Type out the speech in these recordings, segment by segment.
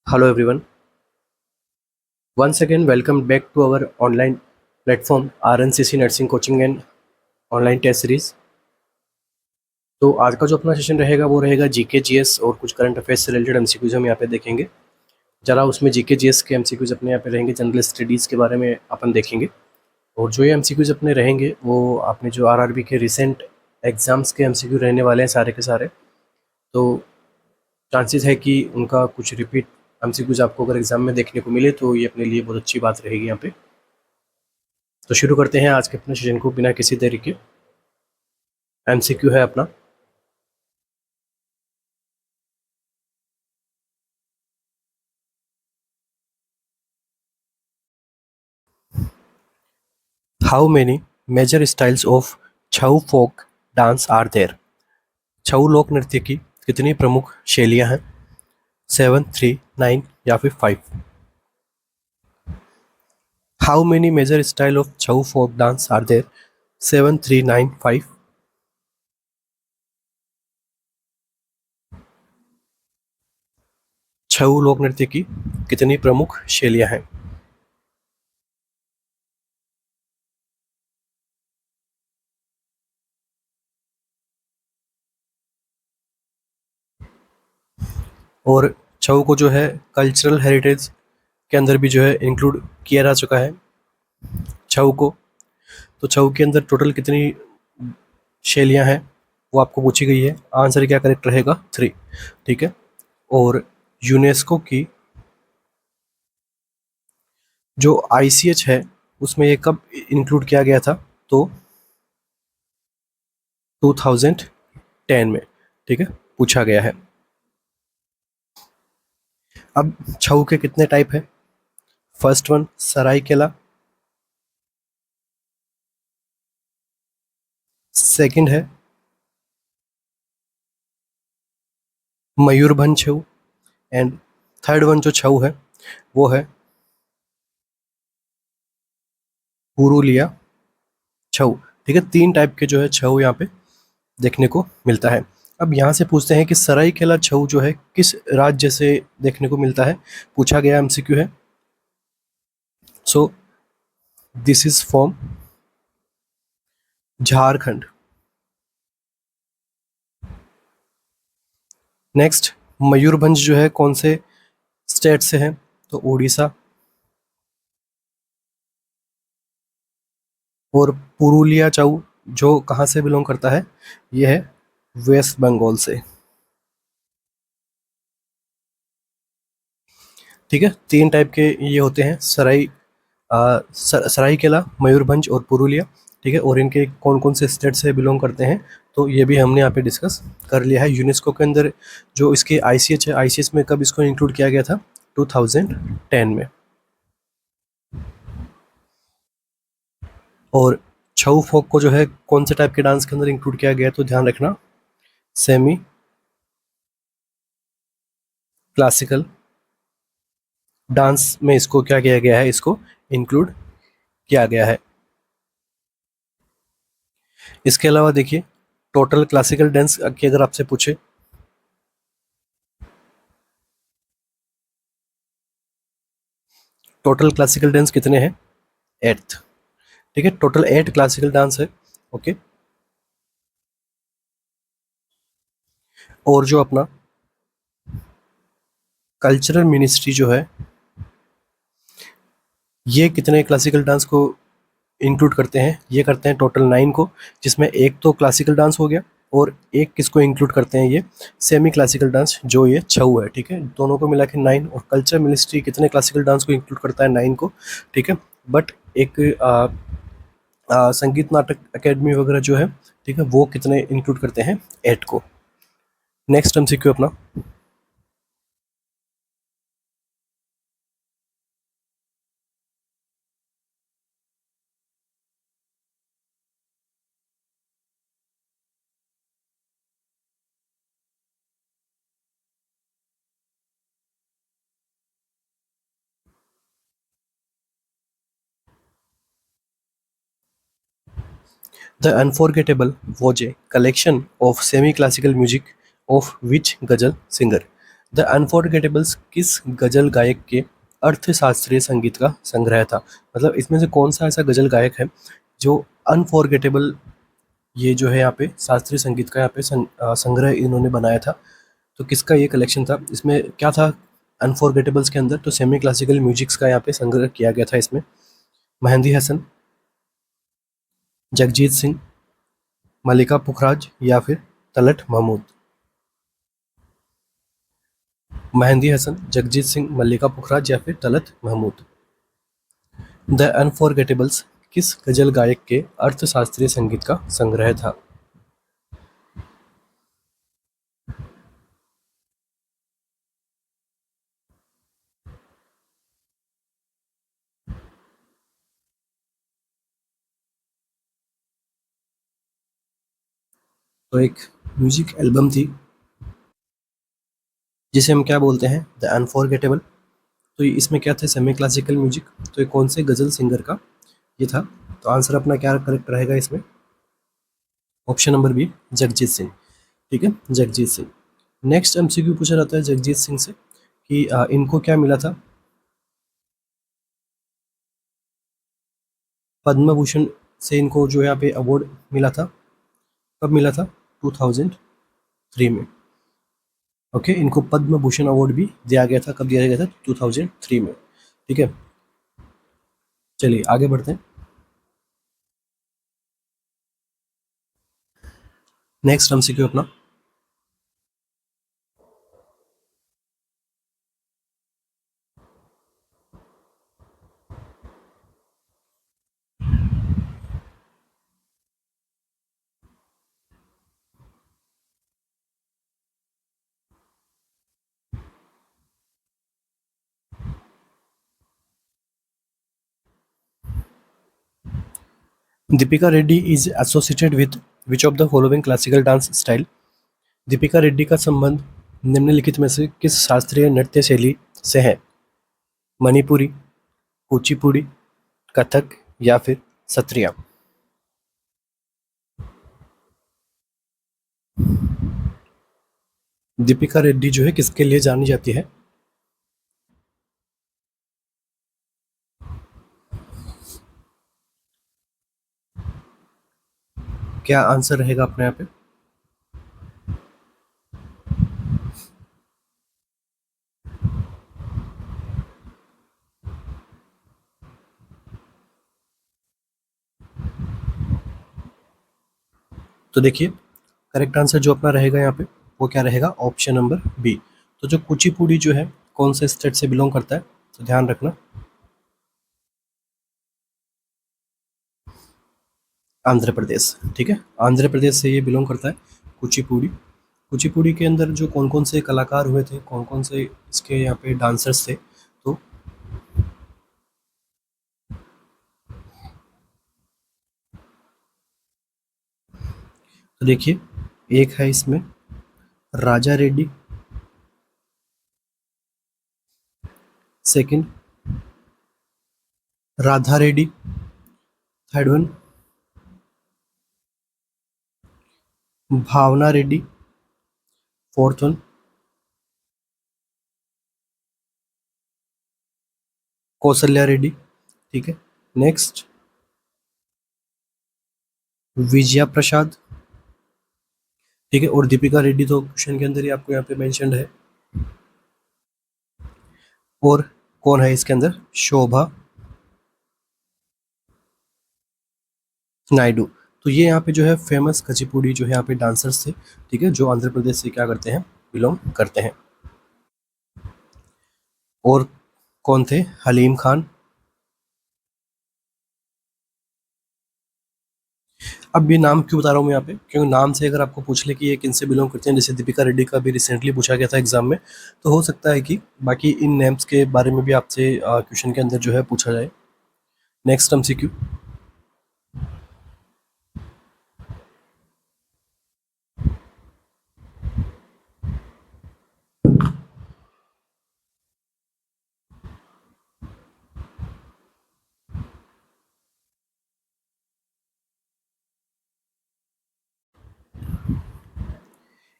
Hello everyone. Once again, welcome back to our online platform RNCC Nursing Coaching and online test series. तो आज का जो अपना session रहेगा वो रहेगा जीके जीएस और कुछ करंट अफेयर्स से रिलेटेड एमसीक्यूज हम यहाँ पे देखेंगे। जरा उसमें जीके जीएस के एमसीक्यूज अपने यहाँ पे रहेंगे, जनरल स्टडीज़ के बारे में अपन देखेंगे। और जो ये एमसीक्यूज अपने रहेंगे वो आपने जो आरआरबी के रिसेंट एग्ज़ाम्स के एमसीक्यू रहने वाले हैं सारे के सारे। तो चांसेस है कि उनका कुछ रिपीट एमसीक्यूज आपको अगर एग्ज़ाम में देखने को मिले तो ये अपने लिए बहुत अच्छी बात रहेगी यहाँ पे। तो शुरू करते हैं आज के अपने सेशन को बिना किसी देरी के। एमसीक्यू है अपना, how many major styles of Chhau folk dance are there. Chhau लोक नृत्य की कितनी प्रमुख शैलियां हैं? 7, 3, 9 या फिर 5। How many major style of Chhau folk dance are there? 7, 3, 9, 5। Chhau लोक नृत्य की कितनी प्रमुख शैलियां हैं? और छऊ को जो है कल्चरल हेरिटेज के अंदर भी जो है इंक्लूड किया जा चुका है छऊ को। तो छऊ के अंदर टोटल कितनी शैलियां हैं वो आपको पूछी गई है। आंसर क्या करेक्ट रहेगा? 3। ठीक है। और यूनेस्को की जो आईसीएच है उसमें ये कब इंक्लूड किया गया था? तो 2010 में। ठीक है, पूछा गया है। अब छऊ के कितने टाइप है? फर्स्ट वन सरायकेला, सेकंड है मयूरभंज छऊ, एंड थर्ड वन जो छऊ है वो है पुरुलिया छऊ। ठीक है, 3 टाइप के जो है छऊ यहाँ पे देखने को मिलता है। अब यहाँ से पूछते हैं कि सरायकेला छऊ जो है किस राज्य से देखने को मिलता है? पूछा गया एमसीक्यू है। So this is from Jharkhand. Next Mayurbhanj जो है कौन से स्टेट से है? तो उड़ीसा। और पुरुलिया छऊ जो कहाँ से बिलोंग करता है? ये है वेस्ट बंगाल से। ठीक है, 3 टाइप के ये होते हैं सरायकेला, मयूरभंज और पुरुलिया। ठीक है, और इनके कौन कौन से स्टेट से बिलोंग करते हैं तो ये भी हमने यहाँ पे डिस्कस कर लिया है। यूनेस्को के अंदर जो इसके आईसीएच है, आईसीएच में कब इसको इंक्लूड किया गया था? 2010 में। और छऊ फोक को जो है कौन से टाइप के डांस के अंदर इंक्लूड किया गया है? तो ध्यान रखना, सेमी क्लासिकल डांस में इसको क्या किया गया है? इसको इंक्लूड किया गया है। इसके अलावा देखिए, टोटल क्लासिकल डांस की अगर आपसे पूछे टोटल क्लासिकल डांस कितने हैं? 8। ठीक है, टोटल 8 क्लासिकल डांस है। ओके। और जो अपना कल्चरल मिनिस्ट्री जो है ये कितने क्लासिकल डांस को इंक्लूड करते हैं? ये करते हैं टोटल 9 को, जिसमें एक तो क्लासिकल डांस हो गया और एक किसको इंक्लूड करते हैं? ये सेमी क्लासिकल डांस जो ये छऊ है। ठीक है, दोनों को मिला के 9। और कल्चर मिनिस्ट्री कितने क्लासिकल डांस को इंक्लूड करता है? 9 को। ठीक है, बट एक संगीत नाटक अकेडमी वगैरह जो है, ठीक है, वो कितने इंक्लूड करते हैं? 8 को। नेक्स्ट एमसीक्यू अपना, The Unforgettable was a collection of semi-classical music of which ghazal singer? The Unforgettables किस गजल गायक के अर्थशास्त्रीय संगीत का संग्रह था? मतलब इसमें से कौन सा ऐसा गजल गायक है जो अनफॉरगेटेबल, ये जो है यहाँ पे शास्त्रीय संगीत का यहाँ पे संग्रह इन्होंने बनाया था। तो किसका ये कलेक्शन था? इसमें क्या था अनफॉरगेटेबल्स के अंदर? तो सेमी क्लासिकल म्यूजिक्स का यहाँ पे संग्रह किया गया था इसमें। मेहंदी हसन, जगजीत सिंह, मल्लिका पुखराज या फिर तलत महमूद? मेहंदी हसन, जगजीत सिंह, मल्लिका पुखराज या फिर तलत महमूद? द अनफॉरगेटेबल्स किस गजल गायक के अर्थशास्त्रीय संगीत का संग्रह था? तो एक म्यूजिक एल्बम थी जिसे हम क्या बोलते हैं, द अनफॉरगेटेबल। तो इसमें क्या था, सेमी क्लासिकल म्यूजिक। तो ये कौन से गजल सिंगर का ये था? तो आंसर अपना क्या करेक्ट रहेगा इसमें? Option number B, Jagjit Singh. ठीक है, जगजीत सिंह। नेक्स्ट एमसीक्यू पूछा जाता है जगजीत सिंह से कि इनको क्या मिला था? पद्म भूषण से इनको जो यहाँ पे अवार्ड मिला था। कब मिला था? 2003 में। ओके, इनको पद्म भूषण अवार्ड भी दिया गया था। कब दिया गया था? 2003 में। ठीक है, चलिए आगे बढ़ते हैं। नेक्स्ट एमसीक्यू अपना, Deepika Reddy is associated with which of the following classical dance style? Deepika Reddy का संबंध निम्नलिखित में से किस शास्त्रीय नृत्य शैली से है? मणिपुरी, कुचिपुड़ी, कथक या फिर सत्रिया? दीपिका रेड्डी जो है किसके लिए जानी जाती है? क्या आंसर रहेगा अपने यहाँ पे? तो देखिए, करेक्ट आंसर जो अपना रहेगा यहाँ पे वो क्या रहेगा? Option number B. तो जो कुचिपुड़ी जो है कौन से स्टेट से बिलोंग करता है? तो ध्यान रखना, आंध्र प्रदेश। ठीक है, आंध्र प्रदेश से ये बिलोंग करता है कुचिपुड़ी। कुचिपुड़ी के अंदर जो कौन कौन से कलाकार हुए थे, कौन कौन से इसके यहाँ पे डांसर्स थे? तो देखिए, एक है इसमें Raja Reddy, second Radha Reddy, third one Bhavna Reddy, fourth one Kaushalya Reddy. ठीक है, नेक्स्ट विजया प्रसाद। ठीक है, और दीपिका रेड्डी तो क्वेश्चन के अंदर ही आपको यहाँ पे मेंशन्ड है। और कौन है इसके अंदर? शोभा नायडू। तो ये यहाँ पे जो है फेमस कचिपुड़ी जो है यहाँ पे डांसर्स थे। ठीक है, जो आंध्र प्रदेश से क्या करते हैं, बिलोंग करते हैं। और कौन थे? हलीम खान। अब ये नाम क्यों बता रहा हूँ मैं यहाँ पे? क्योंकि नाम से अगर आपको पूछ ले कि ये किन से बिलोंग करते हैं, जैसे दीपिका रेड्डी का भी रिसेंटली पूछा गया था एग्जाम में, तो हो सकता है कि बाकी इन नेम्स के बारे में भी आपसे क्वेश्चन के अंदर जो है पूछा जाए। Next MCQ,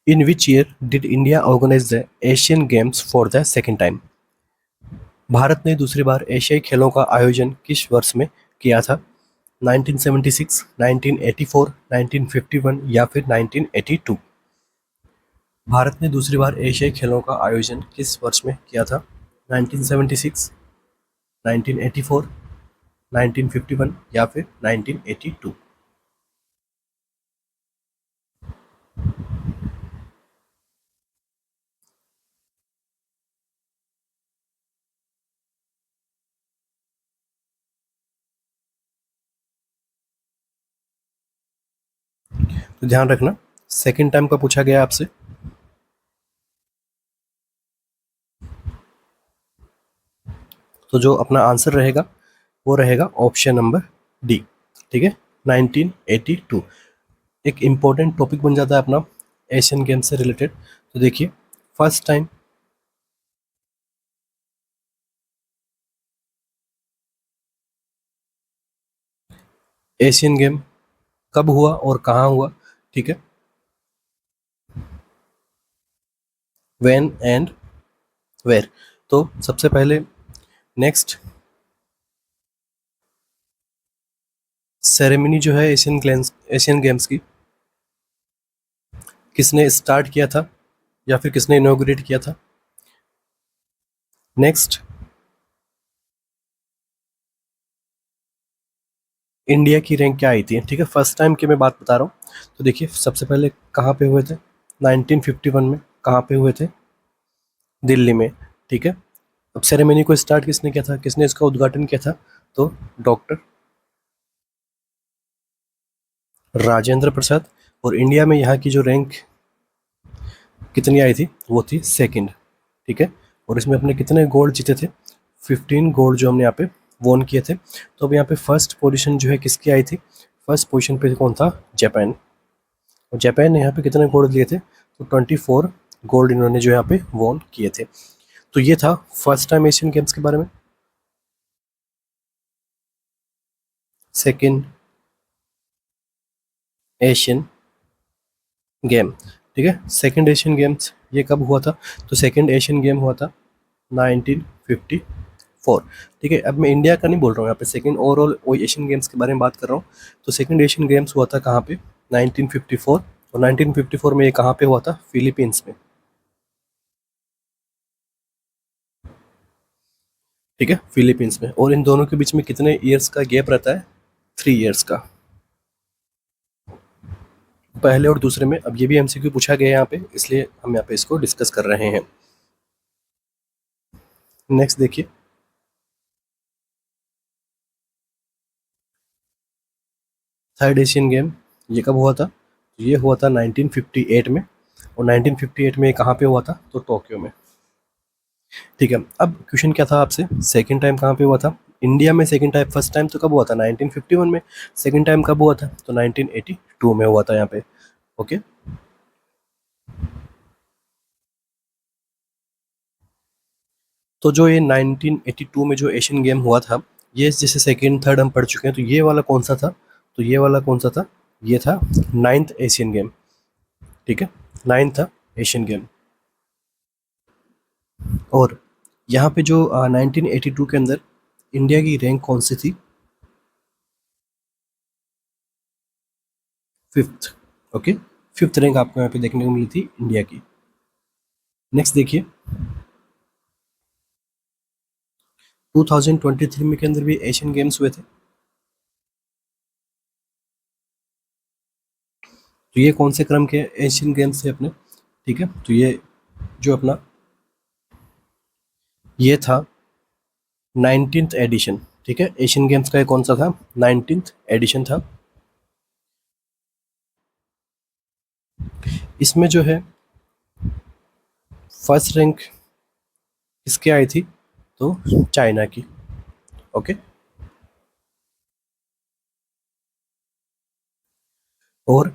in which year did India organize the Asian Games for the second time? Bharat ने दूसरी बार एशियाई खेलों का आयोजन किस वर्ष में किया था? 1976, 1984, 1951 या फिर 1982? भारत ने दूसरी बार एशियाई खेलों का आयोजन किस वर्ष में किया था? 1976, 1984, 1951 या फिर 1982? तो ध्यान रखना, सेकेंड टाइम का पूछा गया आपसे। तो जो अपना आंसर रहेगा वो रहेगा ऑप्शन नंबर डी। ठीक है, 1982 एक इम्पोर्टेंट टॉपिक बन जाता है अपना एशियन गेम से रिलेटेड। तो देखिए, फर्स्ट टाइम एशियन गेम कब हुआ और कहाँ हुआ? ठीक है, व्हेन एंड वेयर। तो सबसे पहले नेक्स्ट सेरेमनी जो है एशियन गेम्स की, किसने स्टार्ट किया था या फिर किसने इनॉग्रेट किया था? नेक्स्ट, इंडिया की रैंक क्या आई थी? ठीक है, फर्स्ट टाइम की मैं बात बता रहा हूँ। तो देखिए, सबसे पहले कहाँ पे हुए थे? 1951 में। कहाँ पे हुए थे? दिल्ली में। ठीक है, अब सेरेमनी को स्टार्ट किसने किया था, किसने इसका उद्घाटन किया था? तो डॉक्टर राजेंद्र प्रसाद। और इंडिया में यहाँ की जो रैंक कितनी आई थी, वो थी सेकंड। ठीक है, और इसमें अपने कितने गोल्ड जीते थे? 15 गोल्ड जो हमने यहाँ पे वॉन किए थे। तो अब यहाँ पे फर्स्ट पोजीशन जो है किसकी आई थी? फर्स्ट पोजीशन पे कौन था? जापान। और जापान ने यहाँ पे कितने गोल्ड लिए थे? तो 24 गोल्ड इन्होंने जो यहाँ पे वॉन किए थे। तो ये था फर्स्ट टाइम एशियन गेम्स के बारे में। सेकेंड एशियन गेम, ठीक है, सेकेंड एशियन गेम्स ये कब हुआ था? तो सेकेंड एशियन गेम हुआ था 1954। ठीक है, अब मैं इंडिया का नहीं बोल रहा हूँ यहाँ पे, सेकेंड ओवरऑल एशियन गेम्स के बारे में बात कर रहा हूँ। तो सेकेंड एशियन गेम्स हुआ था कहाँ पे? 1954। और 1954 में ये कहाँ पे हुआ था? फिलीपींस में। ठीक है, फिलीपींस में। और इन दोनों के बीच में कितने ईयर्स का गैप रहता है? 3 ईयर्स का, पहले और दूसरे में। अब ये भी एमसीक्यू पूछा गया है यहाँ पे, इसलिए हम यहाँ पे इसको डिस्कस कर रहे हैं। नेक्स्ट देखिए, थर्ड एशियन गेम ये कब हुआ था? ये हुआ था 1958 में। और 1958 में ये कहाँ पे हुआ था? तो टोक्यो में। ठीक है, अब क्वेश्चन क्या था आपसे, सेकंड टाइम कहाँ पे हुआ था? इंडिया में सेकंड टाइम, फर्स्ट टाइम तो कब हुआ था? 1951 में। सेकंड टाइम कब हुआ था? तो 1982 में हुआ था यहाँ पे। ओके, तो जो ये 1982 में जो एशियन गेम हुआ था, ये जैसे सेकंड थर्ड हम पढ़ चुके हैं, तो ये वाला कौन सा था? तो ये वाला कौन सा था? ये था नाइन्थ एशियन गेम। ठीक है, नाइन्थ था एशियन गेम। और यहाँ पे जो 1982 के अंदर इंडिया की रैंक कौन सी थी? फिफ्थ। ओके, फिफ्थ रैंक आपको यहाँ पे देखने को मिली थी इंडिया की। नेक्स्ट देखिए, 2023 में के अंदर भी एशियन गेम्स हुए थे। तो ये कौन से क्रम के एशियन गेम्स थे अपने? ठीक है, तो ये जो अपना ये था 19th एडिशन। ठीक है, एशियन गेम्स का ये कौन सा था? 19th एडिशन था। इसमें जो है फर्स्ट रैंक किसके आई थी? तो चाइना की। ओके, और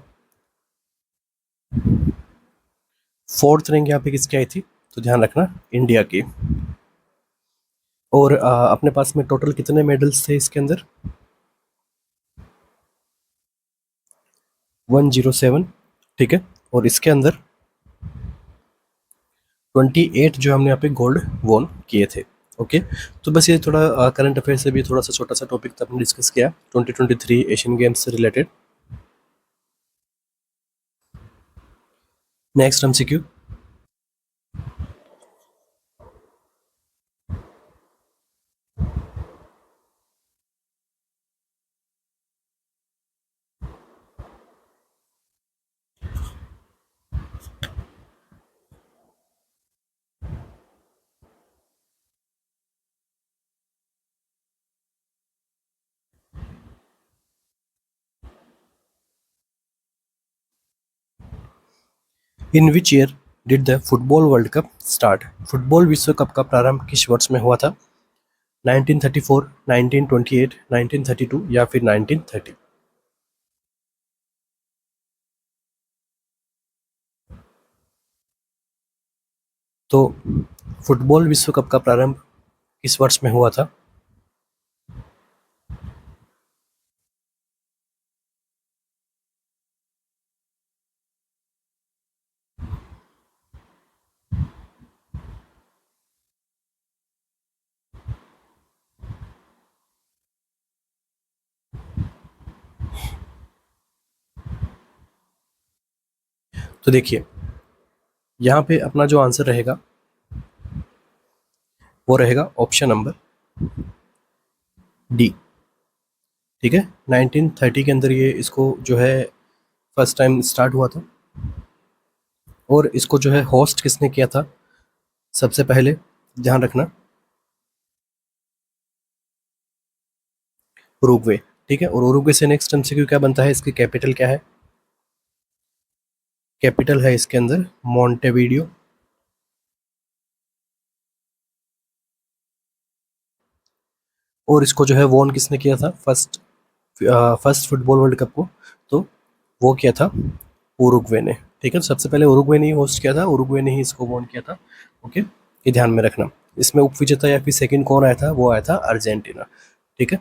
फोर्थ रैंक यहाँ पे किसकी आई थी? तो ध्यान रखना, इंडिया की। और अपने पास में टोटल कितने मेडल्स थे इसके अंदर? 107। ठीक है, और इसके अंदर 28 जो हमने यहाँ पे गोल्ड वोन किए थे। ओके, तो बस ये थोड़ा करंट अफेयर से भी थोड़ा सा छोटा सा टॉपिक हमने डिस्कस किया 2023 एशियन गेम्स से related. Next MCQ. In which year did the football World cup start? Football विश्व कप का प्रारंभ किस वर्ष में हुआ था? 1934, 1928, 1932 या फिर 1930? तो फुटबॉल विश्व कप का प्रारंभ किस वर्ष में हुआ था? तो देखिए, यहाँ पे अपना जो आंसर रहेगा वो रहेगा ऑप्शन नंबर डी। ठीक है, 1930 के अंदर ये इसको जो है फर्स्ट टाइम स्टार्ट हुआ था। और इसको जो है होस्ट किसने किया था सबसे पहले, ध्यान रखना, उरुग्वे। ठीक है, और उरुग्वे से नेक्स्ट एमसीक्यू क्या बनता है, इसकी कैपिटल क्या है? कैपिटल है इसके अंदर मॉन्टेविडियो। और इसको जो है वोन किसने किया था फर्स्ट फुटबॉल वर्ल्ड कप को? तो वो किया था उरुग्वे ने। ठीक है, तो सबसे पहले उरुग्वे ने ही होस्ट किया था, उरुग्वे ने ही इसको वोन किया था। ओके, ये ध्यान में रखना। इसमें उप विजेता या फिर सेकंड कौन आया था? वो आया था अर्जेंटीना। ठीक है,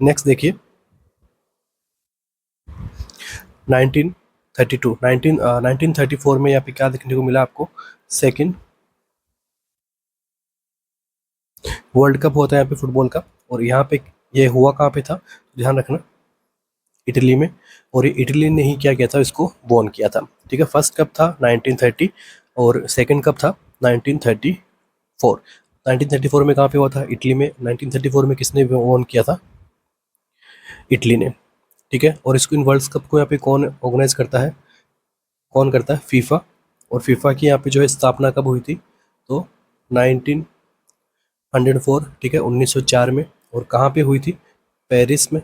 नेक्स्ट देखिए 1934 में यहाँ पे क्या देखने को मिला आपको? सेकंड वर्ल्ड कप होता है यहाँ पे फुटबॉल का। और यहाँ पे ये हुआ कहाँ पे था, ध्यान रखना, इटली में। और ये इटली ने ही क्या किया था, इसको वोन किया था। ठीक है, फर्स्ट कप था 1930 और सेकंड कप था 1934। 1934 में कहाँ पे हुआ था? इटली में। 1934 में किसने वोन किया था? इटली ने। ठीक है, और इसको इन वर्ल्ड कप को यहाँ पे कौन ऑर्गेनाइज करता है? कौन करता है? फीफा। और फीफा की यहाँ पे जो है स्थापना कब हुई थी? तो 1904। ठीक है, 1904 में। और कहाँ पे हुई थी? पेरिस में,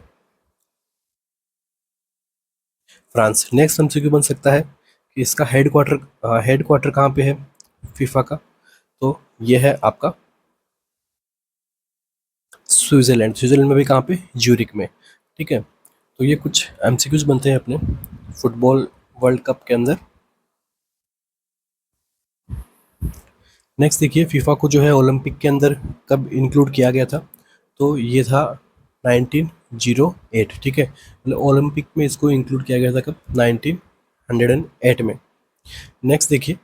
फ्रांस। नेक्स्ट एमसीक्यू बन सकता है कि इसका हेड क्वार्टर कहाँ पे है फीफा का? तो ये है आपका स्विट्जरलैंड। स्विट्जरलैंड में भी कहाँ पे? ज्यूरिक में। ठीक है, तो ये कुछ एमसीक्यूज बनते हैं अपने फुटबॉल वर्ल्ड कप के अंदर। नेक्स्ट देखिए, फीफा को जो है ओलंपिक के अंदर कब इंक्लूड किया गया था? तो ये था 1908। ठीक है, मतलब ओलंपिक में इसको इंक्लूड किया गया था कब? 1908 में। नेक्स्ट देखिए,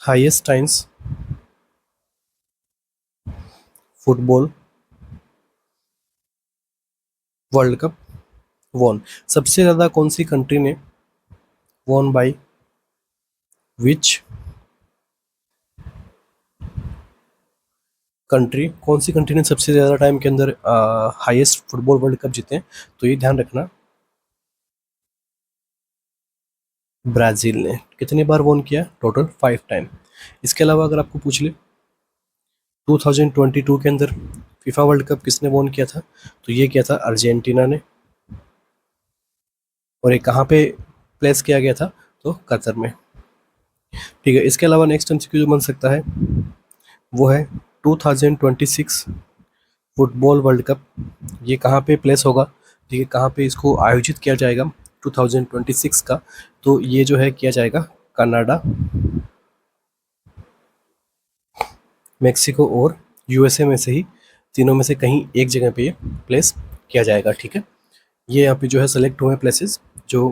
highest times football World Cup won, सबसे ज़्यादा कौन सी कंट्री ने वॉन बाय विच कंट्री? कौन सी कंट्री ने सबसे ज़्यादा टाइम के अंदर हाईएस्ट फुटबॉल वर्ल्ड कप जीते हैं? तो ये ध्यान रखना, ब्राज़ील ने। कितनी बार वॉन किया? Total 5 time. इसके अलावा अगर आपको पूछ ले 2022 के अंदर फीफा वर्ल्ड कप किसने वॉन किया था? तो ये किया था अर्जेंटीना ने। और ये कहाँ पे प्लेस किया गया था? तो कतर में। ठीक है, इसके अलावा नेक्स्ट एमसीक्यू जो बन सकता है वो है 2026 फुटबॉल वर्ल्ड कप, ये कहाँ पे प्लेस होगा? ठीक है, कहाँ पे इसको आयोजित किया जाएगा 2026 का? तो ये जो है किया जाएगा कनाडा, मेक्सिको और यूएसए में से ही तीनों में से कहीं एक जगह पे ये प्लेस किया जाएगा। ठीक है, ये यहाँ पे जो है सेलेक्ट हुए प्लेसेस जो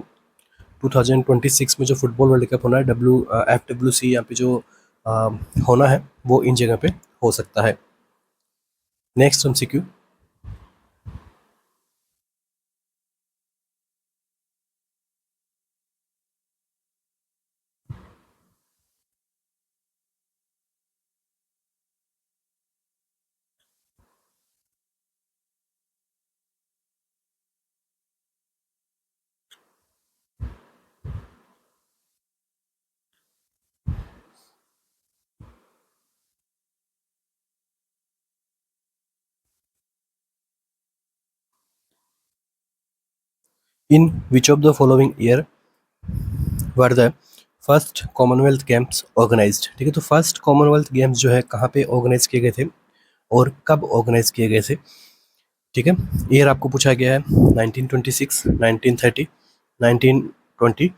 2026 में जो फुटबॉल वर्ल्ड कप होना है, FWC यहाँ पे जो अ, होना है वो इन जगह पे हो सकता है। Next MCQ, in which of the following year were the first Commonwealth Games organized. ठीक है, तो फर्स्ट कॉमनवेल्थ गेम्स जो है कहाँ पे ऑर्गेनाइज किए गए थे और कब ऑर्गेनाइज किए गए थे। ठीक है, ईयर आपको पूछा गया है 1926, 1930, 1920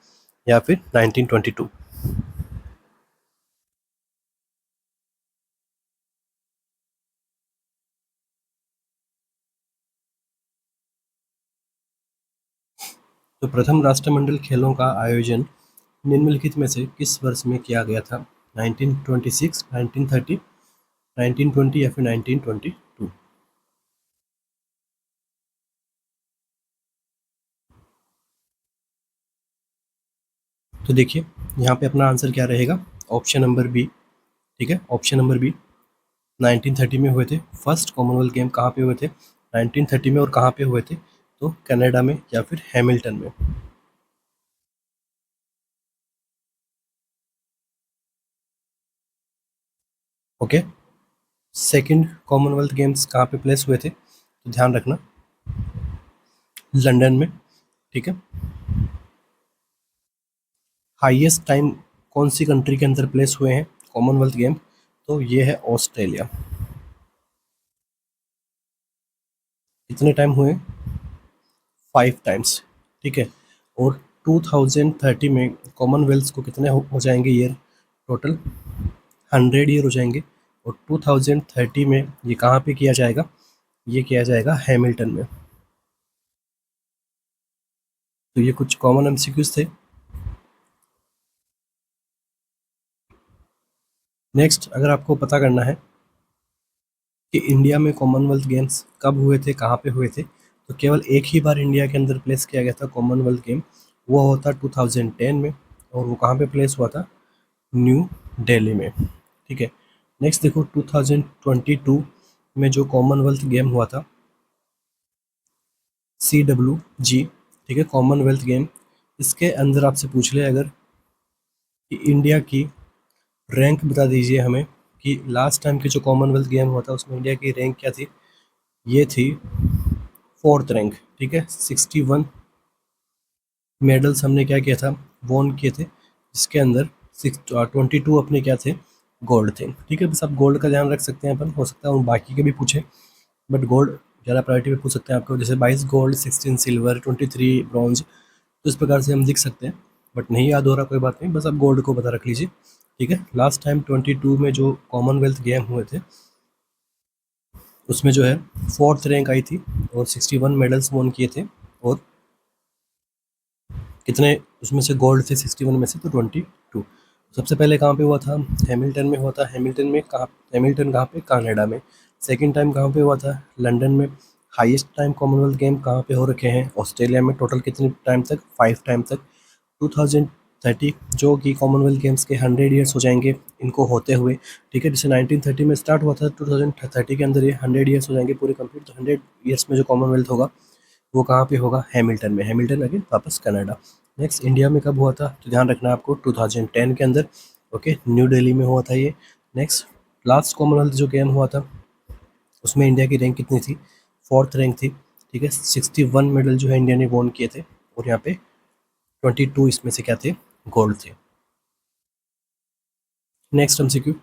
या फिर 1922। तो प्रथम राष्ट्रमंडल खेलों का आयोजन निम्नलिखित में से किस वर्ष में किया गया था? 1926, 1930, 1920 या फिर 1922। तो देखिए यहाँ पे अपना आंसर क्या रहेगा, ऑप्शन नंबर बी। ठीक है, ऑप्शन नंबर बी 1930 में हुए थे। फर्स्ट कॉमनवेल्थ गेम कहाँ पे हुए थे? 1930 में। और कहाँ पे हुए थे? तो कनाडा में या फिर हैमिल्टन में। ओके, सेकंड कॉमनवेल्थ गेम्स कहाँ पे प्लेस हुए थे? तो ध्यान रखना, लंदन में। ठीक है, हाईएस्ट टाइम कौन सी कंट्री के अंदर प्लेस हुए हैं कॉमनवेल्थ गेम? तो ये है ऑस्ट्रेलिया। कितने टाइम हुए? 5 टाइम्स। ठीक है, और 2030 में कॉमनवेल्थ को कितने हो जाएंगे ईयर टोटल? 100 ईयर हो जाएंगे। और 2030 में ये कहाँ पे किया जाएगा? ये किया जाएगा हैमिल्टन में। तो ये कुछ कॉमन एमसीक्यूज थे। नेक्स्ट, अगर आपको पता करना है कि इंडिया में कॉमनवेल्थ गेम्स कब हुए थे, कहाँ पे हुए थे, तो केवल एक ही बार इंडिया के अंदर प्लेस किया गया था कॉमनवेल्थ गेम। वो होता 2010 में। और वो कहाँ पे प्लेस हुआ था? न्यू दिल्ली में। ठीक है, नेक्स्ट देखो 2022 में जो कॉमनवेल्थ गेम हुआ था, CWG। ठीक है, कॉमनवेल्थ गेम, इसके अंदर आपसे पूछ ले अगर कि इंडिया की रैंक बता दीजिए हमें कि लास्ट टाइम के जो कॉमनवेल्थ गेम हुआ था उसमें इंडिया की रैंक क्या थी? ये थी फोर्थ रैंक। ठीक है, 61 मेडल्स हमने क्या किया था, वॉन किए थे, जिसके अंदर 22 अपने क्या थे, गोल्ड थे। ठीक है, बस आप गोल्ड का ध्यान रख सकते हैं अपन, हो सकता है उन बाकी के भी पूछे, बट गोल्ड ज़्यादा प्रायोरिटी पे पूछ सकते हैं आपको, जैसे 22 गोल्ड, 16 सिल्वर, 23 ब्रॉन्ज। तो इस प्रकार से हम लिख सकते हैं, बट नहीं याद हो रहा कोई बात नहीं, बस आप गोल्ड को पता रख लीजिए। ठीक है, लास्ट टाइम 22 में जो कॉमनवेल्थ गेम हुए थे उसमें जो है फोर्थ रैंक आई थी और 61 मेडल्स वॉन किए थे। और कितने उसमें से गोल्ड थे 61 में से? तो 22। सबसे पहले कहाँ पे हुआ था? हैमिल्टन में हुआ था। हैमिल्टन में कहाँ? हैमिल्टन कहाँ पे? कनाडा में। सेकंड टाइम कहाँ पे हुआ था? लंदन में। हाईएस्ट टाइम कॉमनवेल्थ गेम कहाँ पे हो रखे हैं? ऑस्ट्रेलिया में। टोटल कितने टाइम तक? 5 टाइम तक। 2030 जो कि कॉमनवेल्थ गेम्स के 100 ईयर्स हो जाएंगे इनको होते हुए। ठीक है, जैसे 1930 में स्टार्ट हुआ था, 2030 के अंदर ये 100 ईयर्स हो जाएंगे पूरे कंप्लीट। तो 100 ईयर्स में जो कॉमनवेल्थ होगा वो कहाँ पे होगा? हैमिल्टन में। हैमिल्टन अगेन वापस कनाडा। नेक्स्ट, इंडिया में कब हुआ था? तो ध्यान रखना आपको 2010 के अंदर। ओके, न्यू दिल्ली में हुआ था ये। नेक्स्ट, लास्ट कॉमनवेल्थ जो गेम हुआ था उसमें इंडिया की रैंक कितनी थी? फोर्थ रैंक थी। ठीक है, 61 मेडल जो है इंडिया ने वॉन किए थे और यहाँ पे 22 इसमें से क्या थे? गोल्ड थे। Next MCQ,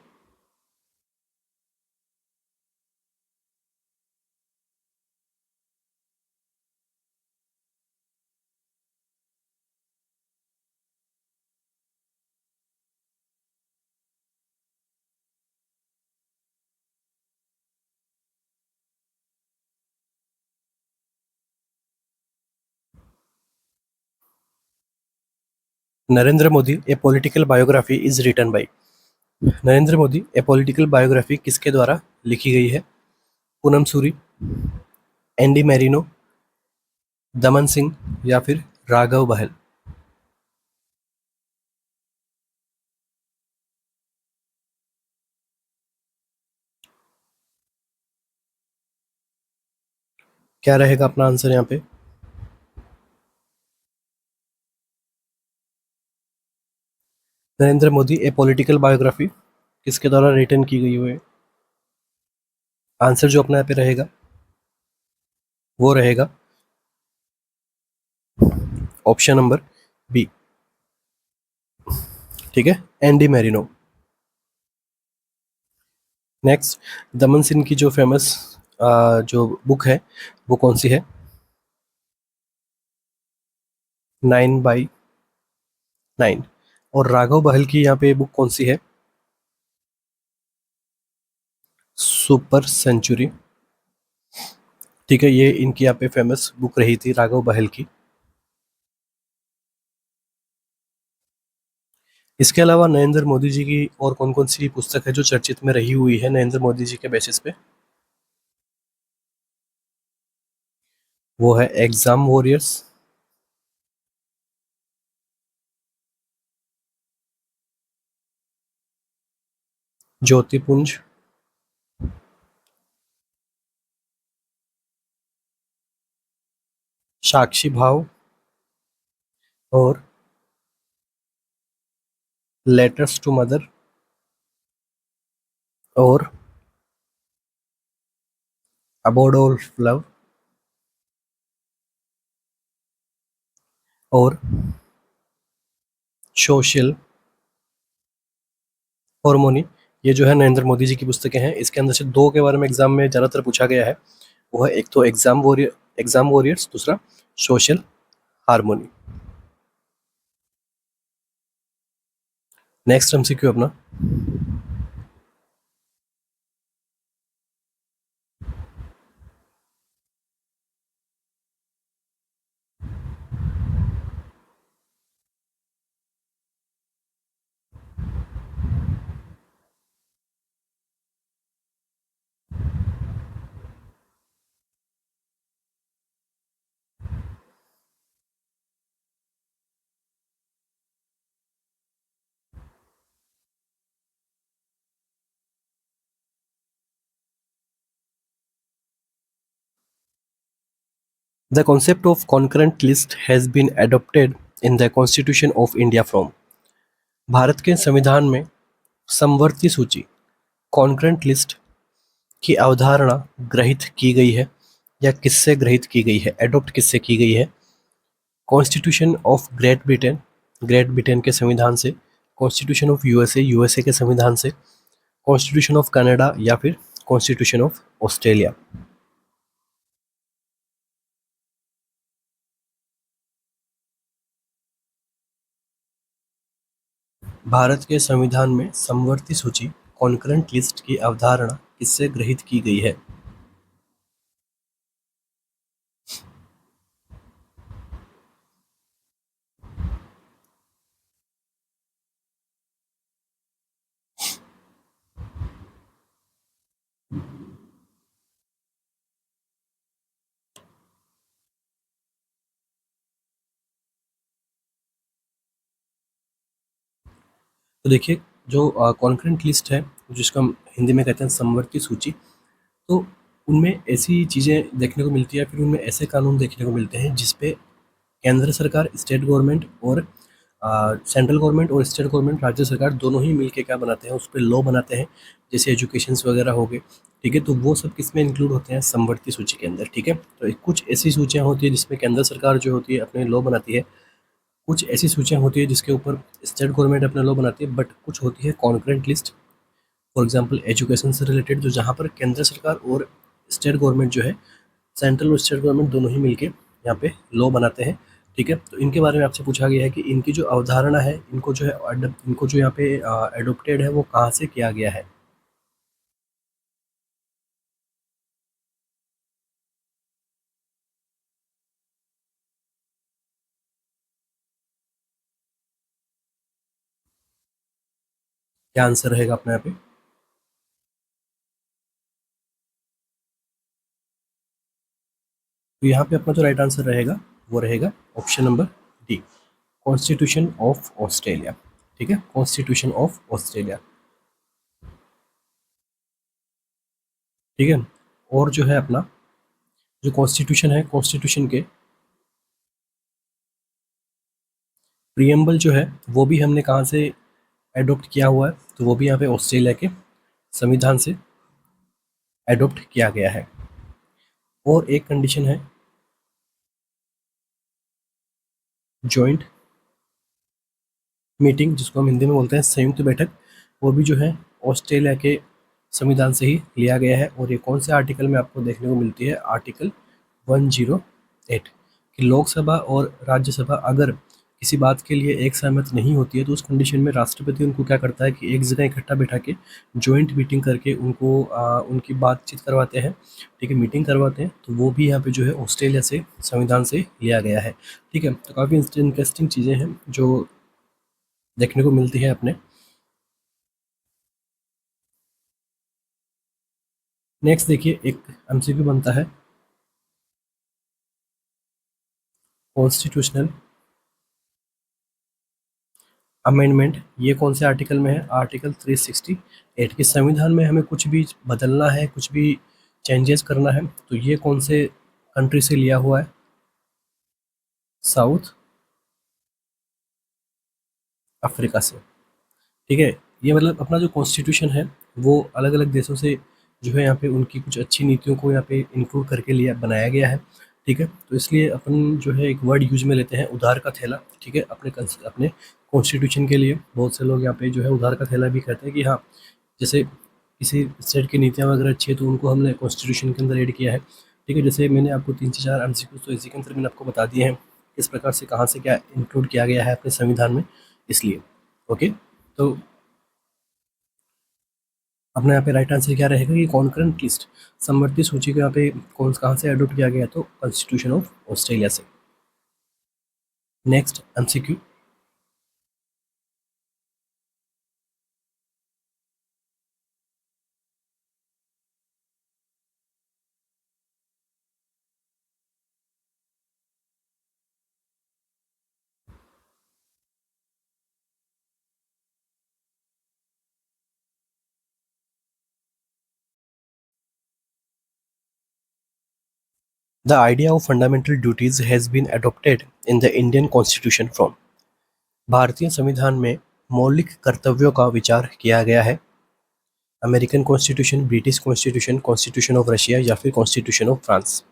Narendra Modi a political biography is written by. Narendra Modi a political biography किसके द्वारा लिखी गई है? पूनम सूरी, एंडी मैरिनो, दमन सिंह या फिर राघव बहल। क्या रहेगा अपना आंसर यहाँ पे? Narendra Modi a political biography किसके द्वारा रिटन की गई हुई है? आंसर जो अपना यहाँ पे रहेगा वो रहेगा ऑप्शन नंबर बी। ठीक है, एंडी मैरिनो। नेक्स्ट, दमन सिंह की जो फेमस जो बुक है वो कौन सी है? 9/9। और राघव बहल की यहाँ पे बुक कौन सी है? Super century. ठीक है, ये इनकी यहाँ पे फेमस बुक रही थी राघव बहल की। इसके अलावा नरेंद्र मोदी जी की और कौन कौन सी पुस्तक है जो चर्चित में रही हुई है नरेंद्र मोदी जी के बेसिस पे? वो है एग्जाम वॉरियर्स, ज्योतिपुंज, साक्षी भाव और लेटर्स टू मदर और अबाउट ऑफ लव और सोशल हार्मोनी। ये जो है नरेंद्र मोदी जी की पुस्तकें हैं। इसके अंदर से दो के बारे में एग्जाम में ज़्यादातर पूछा गया है। वो है एक तो एग्जाम वॉरियर्स, दूसरा सोशल हार्मोनी। नेक्स्ट एमसीक्यू अपना, the concept of concurrent list has been adopted in the constitution of India from. Bharat के संविधान में समवर्ती सूची कॉन्करेंट लिस्ट की अवधारणा ग्रहित की गई है या किससे ग्रहित की गई है, एडॉप्ट किससे की गई है? कॉन्स्टिट्यूशन ऑफ ग्रेट ब्रिटेन के संविधान से, कॉन्स्टिट्यूशन ऑफ यूएसए के संविधान से, कॉन्स्टिट्यूशन ऑफ कनाडा या फिर कॉन्स्टिट्यूशन ऑफ ऑस्ट्रेलिया। भारत के संविधान में समवर्ती सूची कॉन्करेंट लिस्ट की अवधारणा किससे ग्रहित की गई है? तो देखिए, जो कॉन्करेंट लिस्ट है, जिसको हम हिंदी में कहते हैं समवर्ती सूची, तो उनमें ऐसी चीज़ें देखने को मिलती है, फिर उनमें ऐसे कानून देखने को मिलते हैं जिसपे केंद्र सरकार, स्टेट गवर्नमेंट और सेंट्रल गवर्नमेंट और स्टेट गवर्नमेंट, राज्य सरकार दोनों ही मिलके क्या बनाते हैं, उस पर लॉ बनाते हैं। जैसे एजुकेशंस वगैरह हो गए। ठीक है, तो वो सब किस में इंक्लूड होते हैं? समवर्ती सूची के अंदर। ठीक है, तो कुछ ऐसी सूचियाँ होती है जिसमें केंद्र सरकार जो होती है अपने लॉ बनाती है। कुछ ऐसी सूचियाँ होती है जिसके ऊपर स्टेट गवर्नमेंट अपना लॉ बनाती है, बट कुछ होती है concurrent list. For example education से रिलेटेड, जो जहाँ पर केंद्र सरकार और स्टेट गवर्नमेंट जो है, सेंट्रल और स्टेट गवर्नमेंट दोनों ही मिलके यहाँ पे लॉ बनाते हैं। ठीक है, तो इनके बारे में आपसे पूछा गया है कि इनकी जो अवधारणा है, इनको जो है इनको जो यहाँ पे एडोप्टेड है वो कहाँ से किया गया है? क्या आंसर रहेगा अपना यहाँ पे? तो यहाँ पे अपना जो राइट आंसर रहेगा वो रहेगा option number D, constitution of Australia. ठीक है, कॉन्स्टिट्यूशन ऑफ ऑस्ट्रेलिया। ठीक है, और जो है अपना जो कॉन्स्टिट्यूशन है, कॉन्स्टिट्यूशन के प्रियम्बल जो है वो भी हमने कहाँ से एडॉप्ट किया हुआ है? तो वो भी यहाँ पे ऑस्ट्रेलिया के संविधान से एडॉप्ट किया गया है। और एक कंडीशन है जॉइंट मीटिंग, जिसको हम हिंदी में बोलते हैं संयुक्त बैठक, वो भी जो है ऑस्ट्रेलिया के संविधान से ही लिया गया है। और ये कौन से आर्टिकल में आपको देखने को मिलती है? आर्टिकल 108, कि लोकसभा और राज्यसभा अगर किसी बात के लिए एक सहमत नहीं होती है तो उस कंडीशन में राष्ट्रपति उनको क्या करता है कि एक जगह इकट्ठा बैठा के जॉइंट मीटिंग करके उनको उनकी बातचीत करवाते हैं। ठीक है, मीटिंग करवाते हैं। तो वो भी यहाँ पे जो है ऑस्ट्रेलिया से संविधान से लिया गया है। ठीक है, तो काफ़ी इंटरेस्टिंग चीज़ें हैं जो देखने को मिलती है अपने। नेक्स्ट देखिए, एक एमसीक्यू बनता है कॉन्स्टिट्यूशनल अमेंडमेंट। ये कौन से आर्टिकल में है? आर्टिकल 368 के संविधान में हमें कुछ भी बदलना है, कुछ भी चेंजेस करना है, तो ये कौन से कंट्री से लिया हुआ है? साउथ अफ्रीका से। ठीक है, ये मतलब अपना जो कॉन्स्टिट्यूशन है वो अलग अलग देशों से जो है यहाँ पे उनकी कुछ अच्छी नीतियों को यहाँ पे इंक्लूड करके लिया बनाया गया है। ठीक है, तो इसलिए अपन जो है एक वर्ड यूज में लेते हैं, उधार का थैला। ठीक है, अपने कॉन्स्टिट्यूशन के लिए बहुत से लोग यहाँ पे जो है उधार का थैला भी कहते हैं कि हाँ, जैसे किसी स्टेट की नीतियाँ वगैरह अच्छी है तो उनको हमने कॉन्स्टिट्यूशन के अंदर ऐड किया है। ठीक है, जैसे मैंने आपको 3 से 4 एमसीक्यू तो इसी के अंदर मैंने आपको बता दिए हैं किस प्रकार से कहाँ से क्या इंक्लूड किया गया है अपने संविधान में, इसलिए। ओके, तो अपना यहाँ पे राइट आंसर क्या रहेगा कि कॉन्करेंट लिस्ट, समवर्ती सूची को यहाँ पे कौन कहाँ से एडॉप्ट किया गया? तो कॉन्स्टिट्यूशन ऑफ ऑस्ट्रेलिया से। Next MCQ, the idea of fundamental duties has been adopted in the Indian constitution from. भारतीय संविधान में मौलिक कर्तव्यों का विचार किया गया है। American constitution, British constitution, constitution of Russia या फिर constitution of France?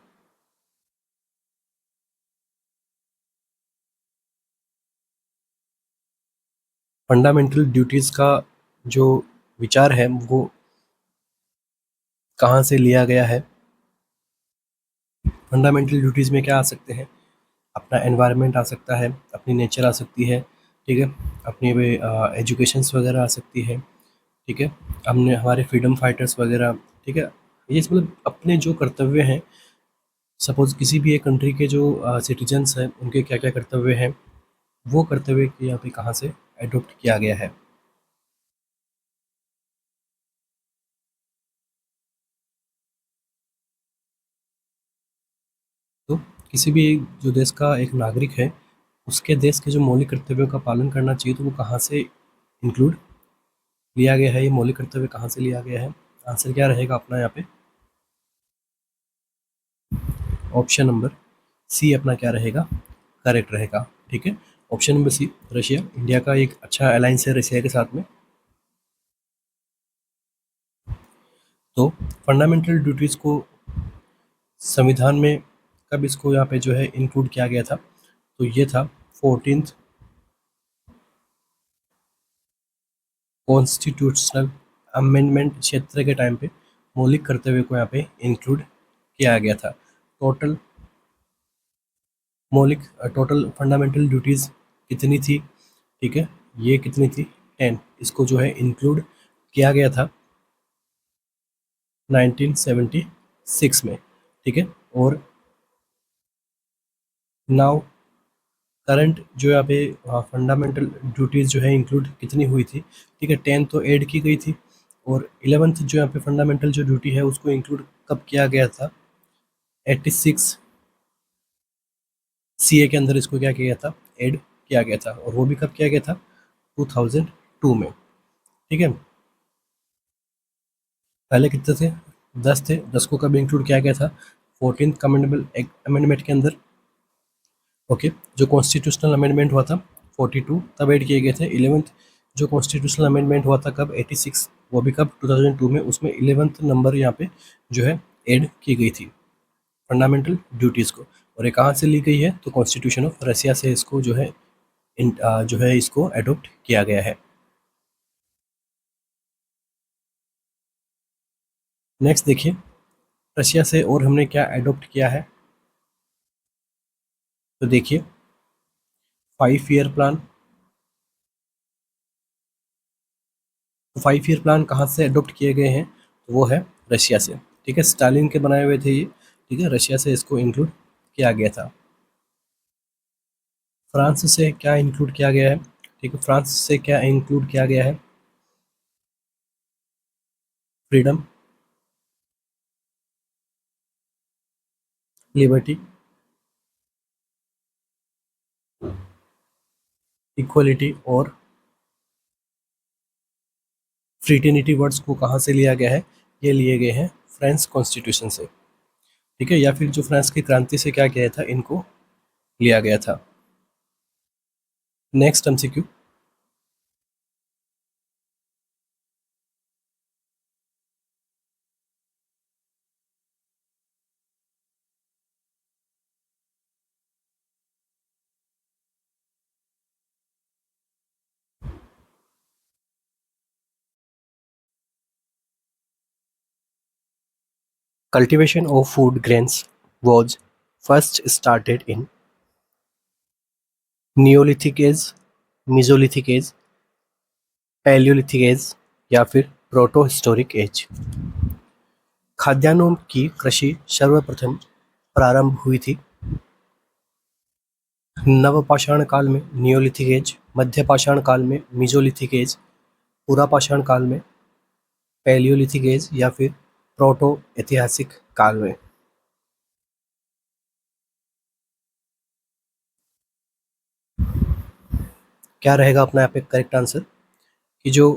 Fundamental duties का जो विचार है वो कहाँ से लिया गया है? फंडामेंटल ड्यूटीज़ में क्या आ सकते हैं? अपना एनवायरनमेंट आ सकता है, अपनी नेचर आ सकती है। ठीक है, अपनी एजुकेशंस वगैरह आ सकती है। ठीक है, हमने हमारे फ्रीडम फाइटर्स वगैरह। ठीक है, ये मतलब अपने जो कर्तव्य हैं, सपोज किसी भी एक कंट्री के जो सिटीजन्स हैं उनके क्या क्या कर्तव्य हैं, वो कर्तव्य के यहाँ पे कहाँ से एडॉप्ट किया गया है? तो किसी भी जो देश का एक नागरिक है, उसके देश के जो मौलिक कर्तव्यों का पालन करना चाहिए, तो वो कहाँ से इंक्लूड लिया गया है? ये मौलिक कर्तव्य कहाँ से लिया गया है? आंसर क्या रहेगा अपना यहाँ पे? ऑप्शन नंबर सी अपना क्या रहेगा? करेक्ट रहेगा। ठीक है, option number C, Russia. India का एक अच्छा अलायंस है रशिया के साथ में। तो फंडामेंटल ड्यूटीज़ को संविधान में कब इसको यहाँ पे जो है इंक्लूड किया गया था? तो ये था 14th कॉन्स्टिट्यूशनल अमेंडमेंट क्षेत्र के टाइम पे मौलिक कर्तव्य को यहाँ पे इंक्लूड किया गया था। टोटल मौलिक टोटल फंडामेंटल ड्यूटीज़ कितनी थी? ठीक है, ये कितनी थी? 10। इसको जो है इंक्लूड किया गया था 1976 में। ठीक है, और नाउ करंट जो यहाँ पे फंडामेंटल ड्यूटीज़ जो है इंक्लूड कितनी हुई थी, ठीक है, 10 तो ऐड की गई थी, और 11th जो यहाँ पे फंडामेंटल जो ड्यूटी है उसको इंक्लूड कब किया गया था, 86 सीए के अंदर इसको क्या किया गया था, ऐड किया गया था, और वो भी कब किया गया था, 2002 में, ठीक है। पहले कितने थे, 10 थे, 10 को कब इंक्लूड किया गया था, 14th कमेंडेबल अमेंडमेंट के अंदर, ओके। जो कॉन्स्टिट्यूशनल अमेंडमेंट हुआ था 42 तब ऐड किए गए थे। 11th जो कॉन्स्टिट्यूशनल अमेंडमेंट हुआ था कब, 86, वो भी कब, 2002 में, उसमें 11th नंबर यहाँ पे जो है ऐड की गई थी फंडामेंटल ड्यूटीज़ को, और ये कहाँ से ली गई है, तो कॉन्स्टिट्यूशन ऑफ रसिया से इसको जो है जो है इसको एडोप्ट किया गया है। नेक्स्ट देखिए, रशिया से और हमने क्या एडोप्ट किया है, तो देखिए 5 ईयर प्लान। 5 ईयर प्लान कहाँ से अडोप्ट किए गए हैं, तो वो है रशिया से, ठीक है। स्टालिन के बनाए हुए थे ये, ठीक है, रशिया से इसको इंक्लूड किया गया था। फ्रांस से क्या इंक्लूड किया गया है, ठीक है, फ्रांस से क्या इंक्लूड किया गया है, फ्रीडम, लिबर्टी, इक्वलिटी और फ्रीटर्निटी वर्ड्स को कहाँ से लिया गया है, ये लिए गए हैं फ्रेंच कॉन्स्टिट्यूशन से, ठीक है, या फिर जो फ्रांस की क्रांति से क्या किया था, इनको लिया गया था। Next MCQ, cultivation of food grains was first started in Neolithic age, Mesolithic age, paleolithic age या फिर प्रोटो हिस्टोरिक एज। खाद्यान्नों की कृषि सर्वप्रथम प्रारंभ हुई थी नवपाषाण काल में, नियोलिथिक एज, मध्यपाषाण काल में, मीजोलिथिक एज, पुरापाषाण काल में, पैलियोलिथिक एज या फिर प्रोटो ऐतिहासिक काल में। क्या रहेगा अपना यहाँ पे करेक्ट आंसर, कि जो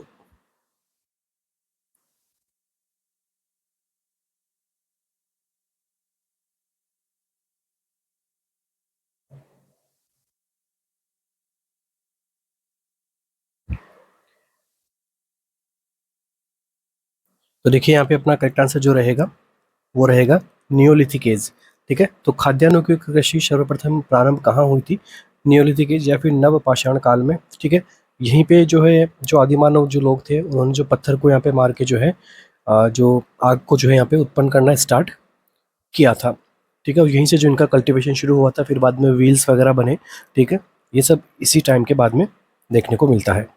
तो देखिए यहाँ पे अपना करेक्ट आंसर जो रहेगा वो रहेगा नियोलिथिक एज, ठीक है। तो खाद्यान्नों की कृषि सर्वप्रथम प्रारंभ कहाँ हुई थी, नियोलिथिक एज या फिर नवपाषाण काल में, ठीक है। यहीं पे जो है जो आदिमानव जो लोग थे उन्होंने जो पत्थर को यहाँ पे मार के जो है जो आग को जो है यहाँ पे उत्पन्न करना स्टार्ट किया था, ठीक है। और यहीं से जो इनका कल्टीवेशन शुरू हुआ था, फिर बाद में व्हील्स वगैरह बने, ठीक है। ये सब इसी टाइम के बाद में देखने को मिलता है।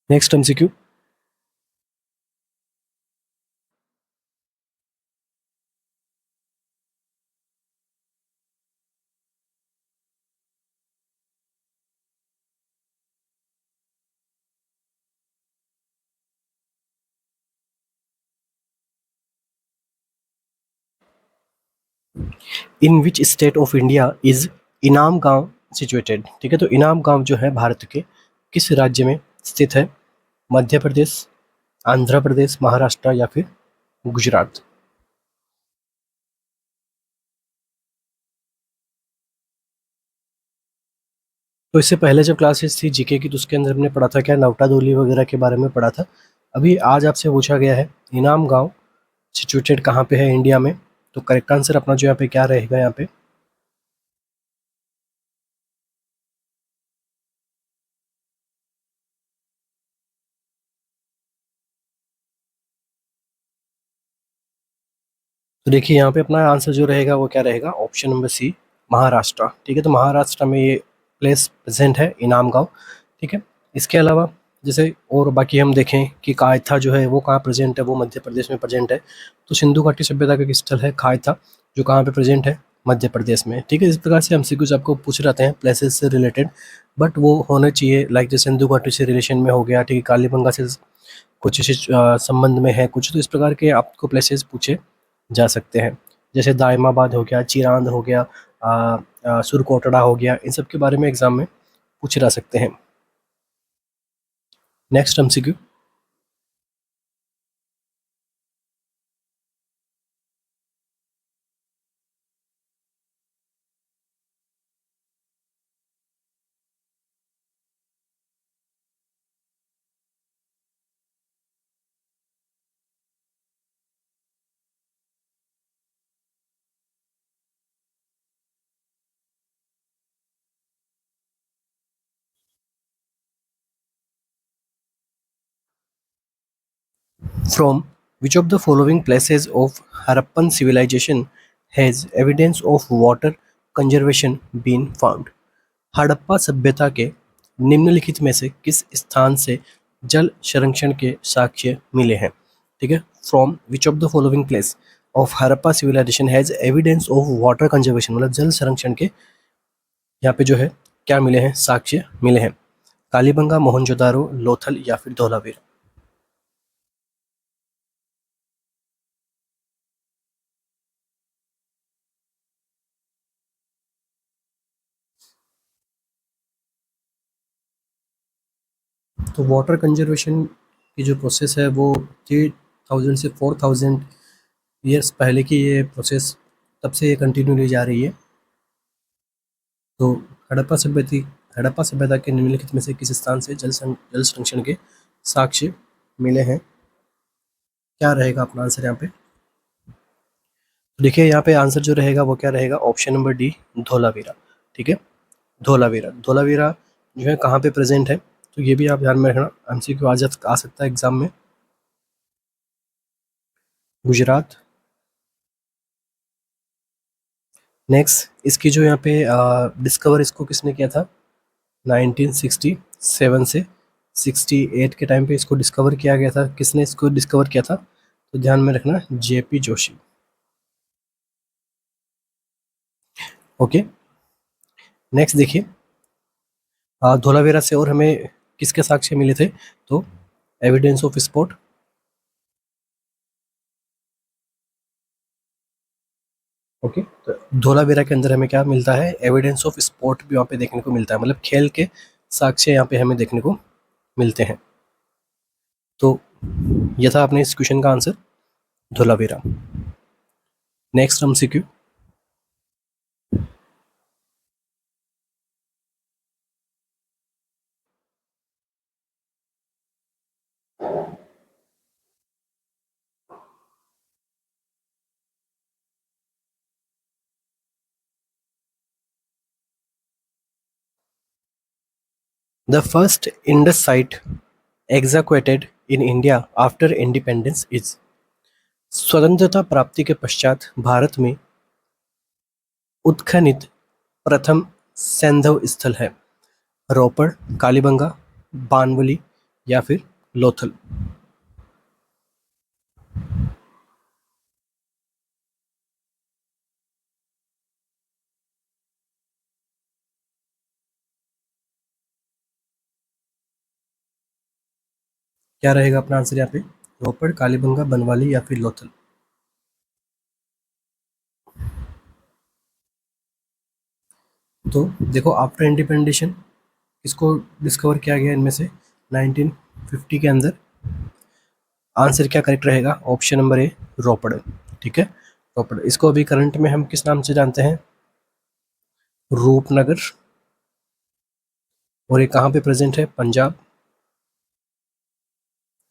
Next MCQ, in which state of India is इनाम गांव सिचुएटेड, ठीक है। तो इनाम गांव जो है भारत के किस राज्य में स्थित है, मध्य प्रदेश, आंध्र प्रदेश, महाराष्ट्र या फिर गुजरात। तो इससे पहले जब क्लासेस थी जीके की तो उसके अंदर हमने पढ़ा था क्या, नवटादोली वगैरह के बारे में पढ़ा था। अभी आज आपसे पूछा गया है इनाम गांव सिचुएटेड कहाँ पे है इंडिया में, तो करेक्ट आंसर अपना जो यहाँ पे क्या रहेगा, यहाँ पे तो देखिए यहाँ पे अपना आंसर जो रहेगा वो क्या रहेगा, ऑप्शन नंबर सी, महाराष्ट्र, ठीक है। तो महाराष्ट्र में ये प्लेस प्रेजेंट है इनाम गांव, ठीक है। इसके अलावा जैसे और बाकी हम देखें कि कायथा जो है वो कहाँ प्रेजेंट है, वो मध्य प्रदेश में प्रेजेंट है। तो सिंधु घाटी सभ्यता का एक स्थल है कायथा, जो कहाँ पे प्रेजेंट है, मध्य प्रदेश में। ठीक है, इस प्रकार से एमसीक्यूज आपको पूछ रहते हैं प्लेसेस से रिलेटेड, बट वो होने चाहिए लाइक जैसे सिंधु घाटी से रिलेशन में हो गया, ठीक है, कालीबंगा से कुछ इसी संबंध में है कुछ, तो इस प्रकार के आपको प्लेसेस पूछे जा सकते हैं। जैसे दाइमाबाद हो गया, चिरांद हो गया, सुरकोटड़ा हो गया, इन सब के बारे में एग्जाम में पूछे जा सकते हैं। Next MCQ, from which of the following places of Harappan civilization has evidence of water conservation been found? Harappa सभ्यता के निम्नलिखित में से किस स्थान से जल संरक्षण के साक्ष्य मिले हैं? ठीक है, from which of the following place of Harappa civilization has evidence of water conservation, मतलब जल संरक्षण के यहाँ पे जो है क्या मिले हैं, साक्ष्य मिले हैं? कालीबंगा, मोहनजोदारो, लोथल या फिर धौलावीर? तो वाटर कंजर्वेशन की जो प्रोसेस है वो 3000 से 4000 ईयर्स पहले की ये प्रोसेस, तब से ये कंटिन्यू ली जा रही है। तो हड़प्पा सभ्यता हड़प्पा सभ्यता के निम्नलिखित में से किस स्थान से जल संरक्षण के साक्ष्य मिले हैं? क्या रहेगा अपना आंसर यहाँ पे? तो देखिए यहाँ पे आंसर जो रहेगा वो क्या रहेगा, ऑप्शन नंबर डी, धोलावीरा। ठीक है, धोलावीरा। धोलावीरा जो है कहाँ पे प्रेजेंट है, तो ये भी आप ध्यान में रखना, एमसीक्यू आ सकता है एग्जाम में। गुजरात। नेक्स्ट, इसकी जो यहाँ पे डिस्कवर इसको किसने किया था, 1967 से 68 के टाइम पे इसको डिस्कवर किया गया था। किसने इसको डिस्कवर किया था, तो ध्यान में रखना, जेपी जोशी। ओके, नेक्स्ट देखिए, धोलावीरा से और हमें किसके साक्ष्य मिले थे, तो एविडेंस ऑफ स्पॉट। ओके, तो धोलावीरा के अंदर हमें क्या मिलता है, एविडेंस ऑफ स्पॉट भी वहाँ पे देखने को मिलता है, मतलब खेल के साक्ष्य यहाँ पे हमें देखने को मिलते हैं। तो यह था अपने इस क्वेश्चन का आंसर, धोलावीरा। नेक्स्ट हम CQ, the first Indus site excavated in India after independence is. स्वतंत्रता प्राप्ति के पश्चात भारत में उत्खनित प्रथम सैंधव स्थल है, रोपड़, कालीबंगा, बानवली या फिर लोथल? क्या रहेगा अपना आंसर यहाँ पे, रोपड़, कालीबंगा, बनवाली या फिर लोथल? तो देखो, आफ्टर इंडिपेंडेशन इसको डिस्कवर किया गया इनमें से 1950 के अंदर। आंसर क्या करेक्ट रहेगा, ऑप्शन नंबर ए, रोपड़। ठीक है, रोपड़। इसको अभी करंट में हम किस नाम से जानते हैं, रूपनगर। और ये कहाँ पे प्रेजेंट है, पंजाब।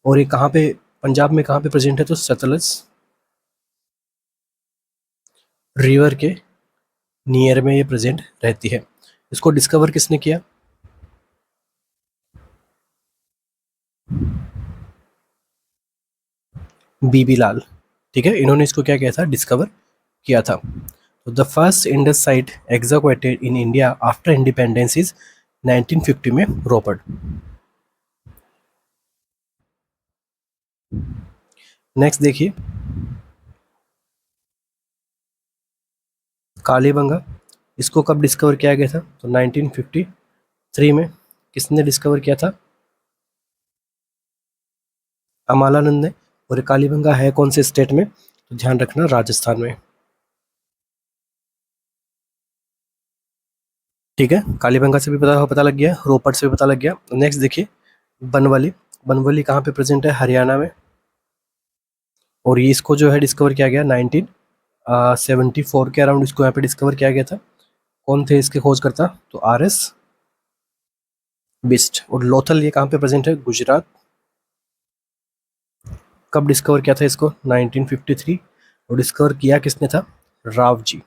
और ये कहाँ पे, पंजाब में कहाँ पे प्रेजेंट है, तो सतलज रिवर के नियर में ये प्रेजेंट रहती है। इसको डिस्कवर किसने किया, बीबी लाल। ठीक है, इन्होंने इसको क्या किया था, डिस्कवर किया था। तो the first Indus site excavated in India after independence is 1950 में रोपड़। नेक्स्ट देखिए, कालीबंगा, इसको कब डिस्कवर किया गया था? तो 1953 में। किसने डिस्कवर किया था? अमालानंद ने। और ये कालीबंगा है कौन से स्टेट में? तो ध्यान रखना, राजस्थान में। ठीक है, कालीबंगा से भी पता लग गया, रोपड़ से भी पता लग गया। नेक्स्ट देखिए, बनवली। बनवली कहाँ पे प्रेजेंट है? हरियाणा में। और ये इसको जो है डिस्कवर किया गया 1974 के अराउंड, इसको यहाँ पे डिस्कवर किया गया था। कौन थे इसके खोजकर्ता? तो RS बिस्ट। और लोथल ये कहाँ पे प्रेजेंट है? गुजरात। कब डिस्कवर किया था इसको? 1953। और डिस्कवर किया किसने था? राव जी।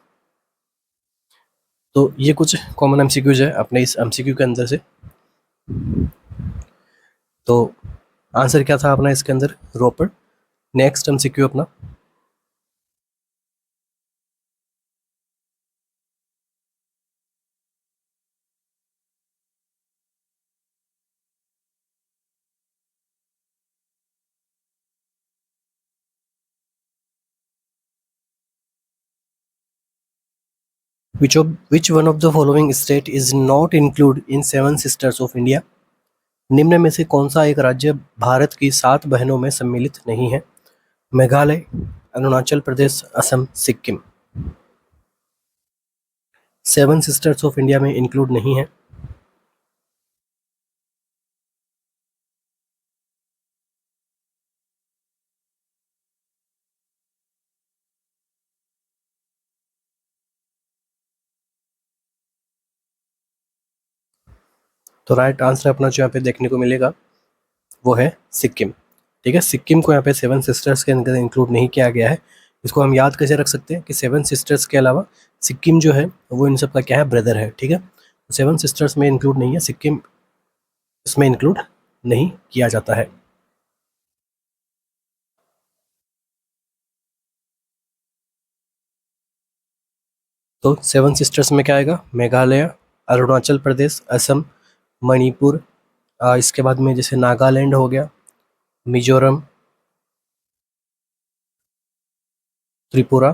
तो ये कुछ कॉमन एमसीक्यूज है अपने इस एमसीक्यू के अंदर से। तो आंसर क्या था अपना इसके अंदर? रोपड़। नेक्स्ट एमसीक्यू अपना, which one of the following state is not included in Seven Sisters of India? निम्न में से कौन सा एक राज्य भारत की 7 बहनों में सम्मिलित नहीं है? Meghalaya, Arunachal Pradesh, Assam, Sikkim. Seven sisters of India में इंक्लूड नहीं है। तो राइट आंसर अपना जो यहाँ पे देखने को मिलेगा वो है सिक्किम। ठीक है, सिक्किम को यहाँ पे सेवन सिस्टर्स के अंदर इंक्लूड नहीं किया गया है। इसको हम याद कैसे रख सकते हैं कि सेवन सिस्टर्स के अलावा सिक्किम जो है वो इन सब का क्या है? ब्रदर है। ठीक है, सेवन सिस्टर्स में इंक्लूड नहीं है, सिक्किम इसमें इंक्लूड नहीं किया जाता है। तो सेवन सिस्टर्स में क्या आएगा? मेघालय, अरुणाचल प्रदेश, असम, मणिपुर, इसके बाद में जैसे नागालैंड हो गया, मिजोरम, त्रिपुरा।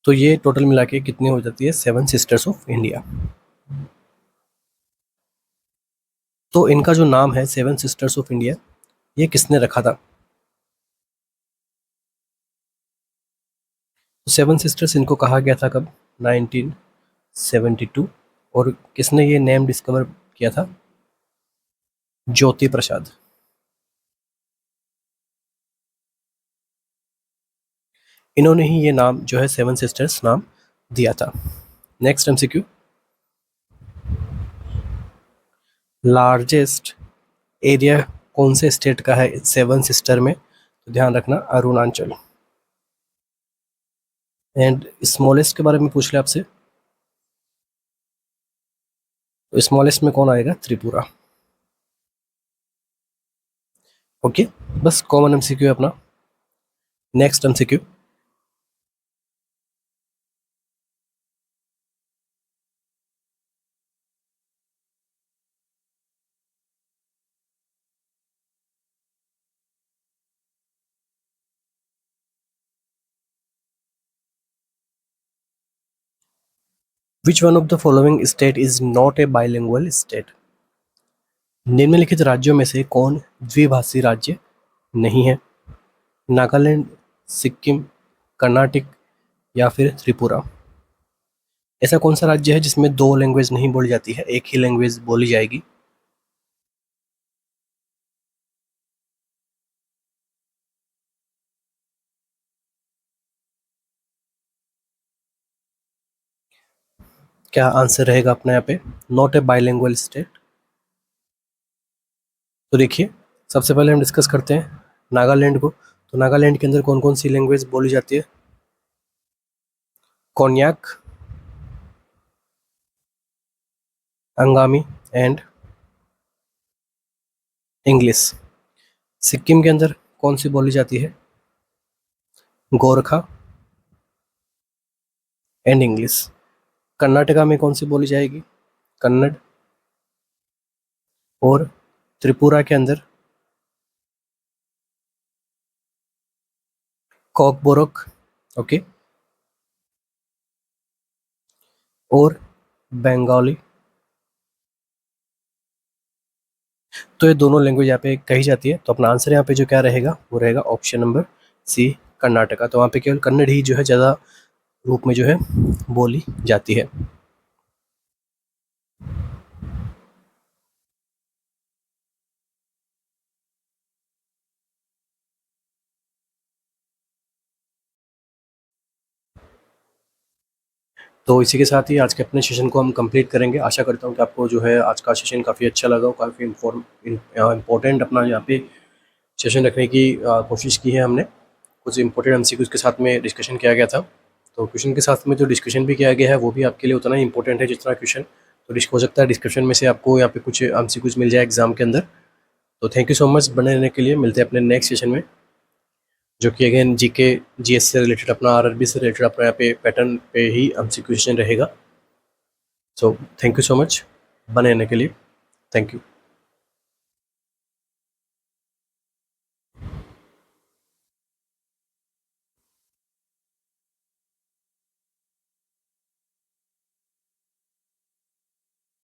तो ये टोटल मिला के कितनी हो जाती है? Seven sisters of India. तो इनका जो नाम है सेवन सिस्टर्स ऑफ इंडिया, ये किसने रखा था? सेवन सिस्टर्स इनको कहा गया था कब? 1972। और किसने ये नेम डिस्कवर किया था? ज्योति प्रसाद। इन्होंने ही ये नाम जो है सेवन सिस्टर्स नाम दिया था। नेक्स्ट एमसीक्यू, लार्जेस्ट एरिया कौन से स्टेट का है सेवन सिस्टर में? तो ध्यान रखना, अरुणाचल। एंड स्मॉलेस्ट के बारे में पूछ ले आपसे, तो स्मॉलेस्ट में कौन आएगा? त्रिपुरा। ओके, बस कॉमन एमसीक्यू है अपना। Next MCQ, which one of the following state is not a bilingual state? निम्नलिखित राज्यों में से कौन द्विभाषी राज्य नहीं है? नागालैंड, सिक्किम, कर्नाटक या फिर त्रिपुरा। ऐसा कौन सा राज्य है जिसमें दो लैंग्वेज नहीं बोली जाती है, एक ही लैंग्वेज बोली जाएगी? क्या आंसर रहेगा अपना यहाँ पे? Not a bilingual state. तो देखिए, सबसे पहले हम डिस्कस करते हैं नागालैंड को। तो नागालैंड के अंदर कौन कौन सी लैंग्वेज बोली जाती है? Konyak, Angami and English. सिक्किम के अंदर कौन सी बोली जाती है? Gorkha and English. कर्नाटका में कौन सी बोली जाएगी? कन्नड़ और त्रिपुरा के अंदर कॉकबोरोक, ओके, और बंगाली। तो ये दोनों लैंग्वेज यहाँ पे कही जाती है। तो अपना आंसर यहाँ पे जो क्या रहेगा वो रहेगा ऑप्शन नंबर सी, कर्नाटका। तो वहाँ पे केवल कन्नड़ ही जो है ज़्यादा रूप में जो है बोली जाती है। तो इसी के साथ ही आज के अपने सेशन को हम कंप्लीट करेंगे। आशा करता हूँ कि आपको जो है आज का सेशन काफ़ी अच्छा लगा हो, काफ़ी इम्पोर्टेंट अपना यहाँ पे सेशन रखने की कोशिश की है हमने। कुछ इंपॉर्टेंट एमसीक्यूज़ के साथ में डिस्कशन किया गया था। तो क्वेश्चन के साथ में जो डिस्कशन भी किया गया है वो भी आपके लिए उतना ही इंपॉर्टेंट है जितना क्वेश्चन। तो हो सकता है डिस्क्रिप्शन में से आपको यहाँ पे कुछ एमसीक्यूज़ मिल जाए एग्जाम के अंदर। तो थैंक यू सो मच बने रहने के लिए। मिलते हैं अपने नेक्स्ट सेशन में, जो कि अगेन जीके जीएस से रिलेटेड, अपना आरआरबी से रिलेटेड अपना यहाँ पे पैटर्न पे ही एमसीक्यू सेशन रहेगा। So thank you so much बने रहने के लिए। Thank you.